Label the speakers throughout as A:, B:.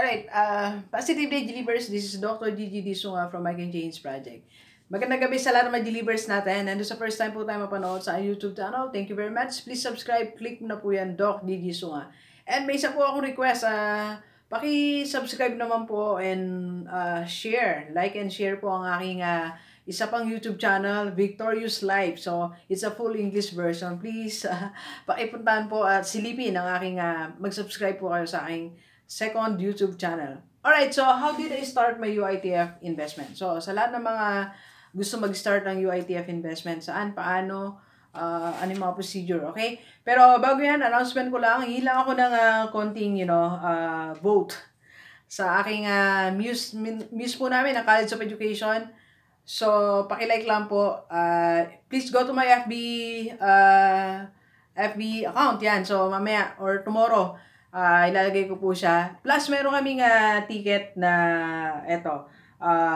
A: Alright, Positive Day Delivers. This is Dr. Gigi Disunga from I Can Change Project. Magandang gabi sa lahat ng mga delivers natin. And sa first time po tayo mapanood sa YouTube channel, thank you very much. Please subscribe, click mo na po yan, Doc Gigi Disunga. And may isa po akong request, paki-subscribe naman po and share, like and share po ang aking isa pang YouTube channel, Victorious Life. So, it's a full English version. Please, pakipuntahan po at silipin ang aking, mag-subscribe po kayo sa aking second YouTube channel. Alright, so how did I start my UITF investment? So, sa lahat ng mga gusto mag-start ng UITF investment, saan, paano, ano yung mga procedure, okay? Pero bago yan, announcement ko lang, hilang ako ng konting, vote sa aking muse po namin, ang College of Education. So, pakilike lang po. Please go to my FB account, yan. So, mamaya or tomorrow, ilalagay ko po siya. Plus, meron kaming ticket na eto,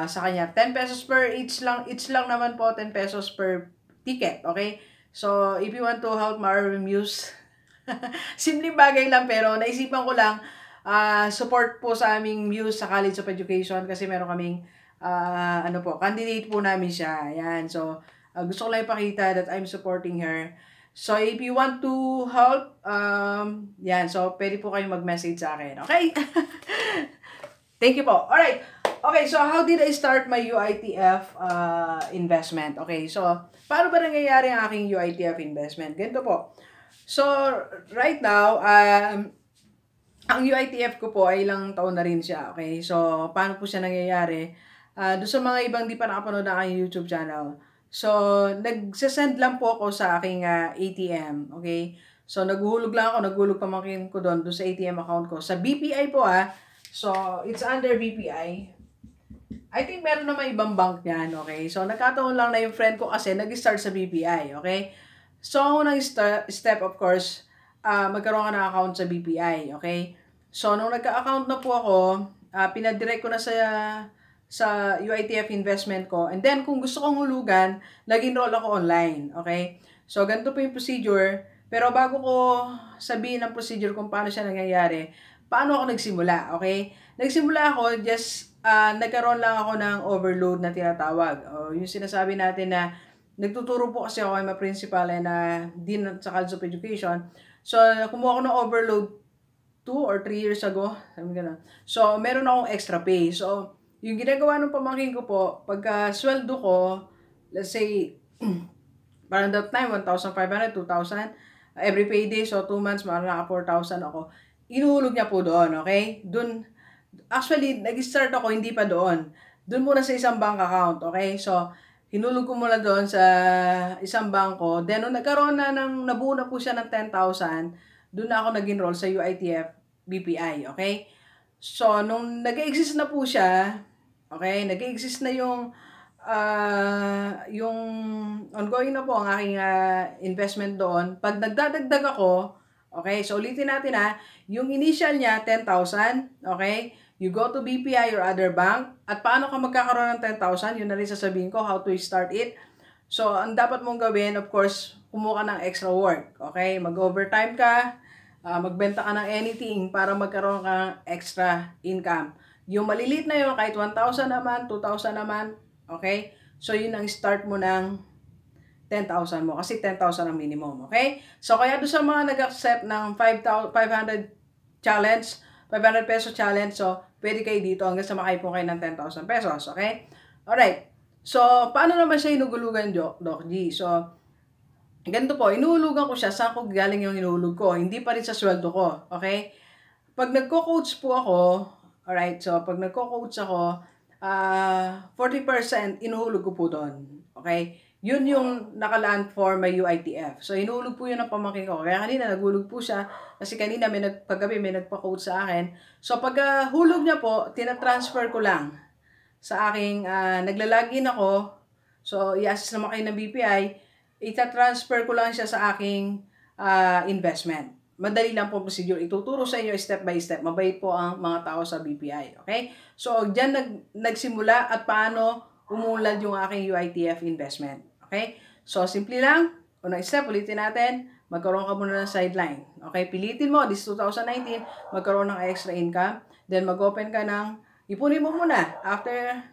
A: sa kanya. 10 pesos per each lang naman po, 10 pesos per ticket, okay? So, if you want to help our muse, simpleng bagay lang pero naisipan ko lang, support po sa aming muse sa College of Education kasi meron kaming, candidate po namin siya. Ayan, so, gusto ko lang ipakita that I'm supporting her. So, if you want to help, yan. So, pwede po kayong mag-message sa akin. Okay? Thank you po. Alright. Okay, so how did I start my UITF investment? Okay, so, paano ba nangyayari ang aking UITF investment? Ganito po. So, right now, ang UITF ko po ay ilang taon na rin siya. Okay, so, paano po siya nangyayari? Doon sa mga ibang di pa nakapanood na aking YouTube channel. So, nagsasend lang po ako sa aking ATM, okay? So, naghulog pamangkin ko doon sa ATM account ko. Sa BPI po So, it's under BPI. I think meron naman ibang bank niyan, okay? So, nagkataon lang na yung friend ko kasi nag-start sa BPI, okay? So, ang unang step, of course, magkaroon ka ng account sa BPI, okay? So, nung nagka-account na po ako, pinadirect ko na sa UITF investment ko. And then, kung gusto kong hulugan, nag-enroll ako online. Okay? So, ganito po yung procedure. Pero bago ko sabihin ang procedure kung paano siya nangyayari, paano ako nagsimula? Okay? Nagsimula ako, nagkaroon lang ako ng overload na tinatawag. O, yung sinasabi natin na, nagtuturo po kasi ako ay ma-principal na din sa College of Education. So, kumuha ako ng overload 2 or 3 years ago. So, meron akong extra pay. So, yung ginagawa ng pamangkin ko po, pagka sweldo ko, let's say, parang that time, 1,500, 2,000, every payday, so 2 months, marang naka 4,000 ako. Inuhulog niya po doon, okay? Doon, actually, nag-start ako, hindi pa doon. Doon muna sa isang bank account, okay? So, hinulog ko muna doon sa isang bangko. Then, nung nagkaroon na nabuo na po siya ng 10,000, doon na ako nag-enroll sa UITF BPI, okay? So, nung nag-exist na po siya, okay, nag-exist na yung ongoing na po ang aking investment doon. Pag nagdadagdag ako, okay, so ulitin natin yung initial niya, 10,000, okay, you go to BPI or other bank, at paano ka magkakaroon ng 10,000, yun na rin sasabihin ko, how to start it. So, ang dapat mong gawin, of course, kumuha ka ng extra work, okay, mag-overtime ka, magbenta ka ng anything para magkaroon ka ng extra income. Yung malilit na yun, kahit 1,000 naman, 2,000 naman, okay? So, yun ang start mo ng 10,000 mo. Kasi 10,000 ang minimum, okay? So, kaya doon sa mga nag-accept ng 500 challenge, 500 peso challenge, so, pwede kayo dito hanggang sa makaipon kayo ng 10,000 pesos, okay? Alright. So, paano naman siya hinugulugan, Doc G? So, ganito po, inuhulugan ko siya, saan ko galing yung inuhulog ko? Hindi pa rin sa sweldo ko, okay? Pag nagko-coach po ako, alright, so pag nagko-coach ako, 40% inuhulog ko po doon, okay? Yun yung nakalaan for my UITF. So, inuhulog po yun ng pamangkin ko. Kaya kanina, naghulog po siya, kasi kanina, paggabi, may nagpa-coach sa akin. So, pag hulog niya po, tinatransfer ko lang sa aking, naglalagin ako, so, i-assist naman kayo ng BPI, ita-transfer ko lang siya sa aking investment. Madali lang po procedure. Ituturo sa inyo step by step. Mabait po ang mga tao sa BPI. Okay? So, dyan nagsimula at paano umulad yung aking UITF investment. Okay? So, simple lang. Unang step, ulitin natin. Magkaroon ka muna ng sideline. Okay? Pilitin mo, this 2019, magkaroon ng extra income. Then mag-open ka ng, ipunin mo muna. After,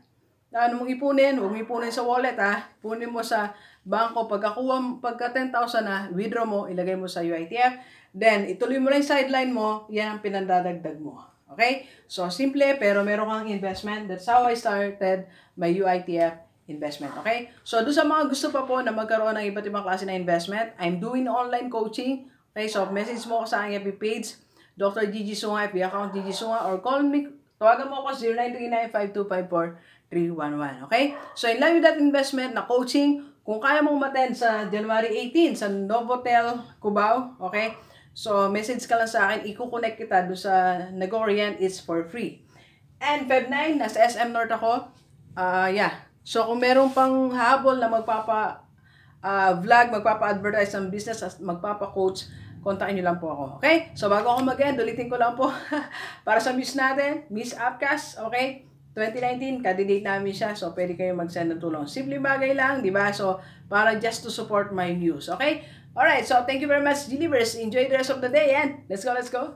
A: ano mong ipunin, huwag mo ipunin sa wallet ha. Ipunin mo sa bangko. Pagka 10,000 na, withdraw mo, ilagay mo sa UITF. Then, ituloy mo lang yung sideline mo, yan ang pinandadagdag mo. Okay? So, simple, pero meron kang investment. That's how I started my UITF investment. Okay? So, doon sa mga gusto pa po na magkaroon ng iba't ibang klase na investment, I'm doing online coaching. Okay? So, message mo ko sa aking FB page, Dr. Gigi Sunga, FB account Gigi Sunga, or call me, tawagan mo ako 0939-5254-311. Okay? So, in line with that investment na coaching, kung kaya mong umattend sa January 18 sa Novotel, Cubao, okay? So, message ka lang sa akin, i-connect kita doon sa Nag-Orient, it's for free. And Feb 9, nasa SM North ako. Yeah. So, kung meron pang habol na magpapa-vlog, magpapa-advertise ng business, magpapa-coach, kontakin nyo lang po ako. Okay? So, bago ako mag-end, ulitin ko lang po para sa Miss natin, Miss Upcast, okay? 2019, candidate namin siya. So, pwede kayo mag-send ng tulong. Simple bagay lang, di ba? So, para just to support my news. Okay? Alright, so thank you very much, Delivers. Enjoy the rest of the day and let's go, let's go.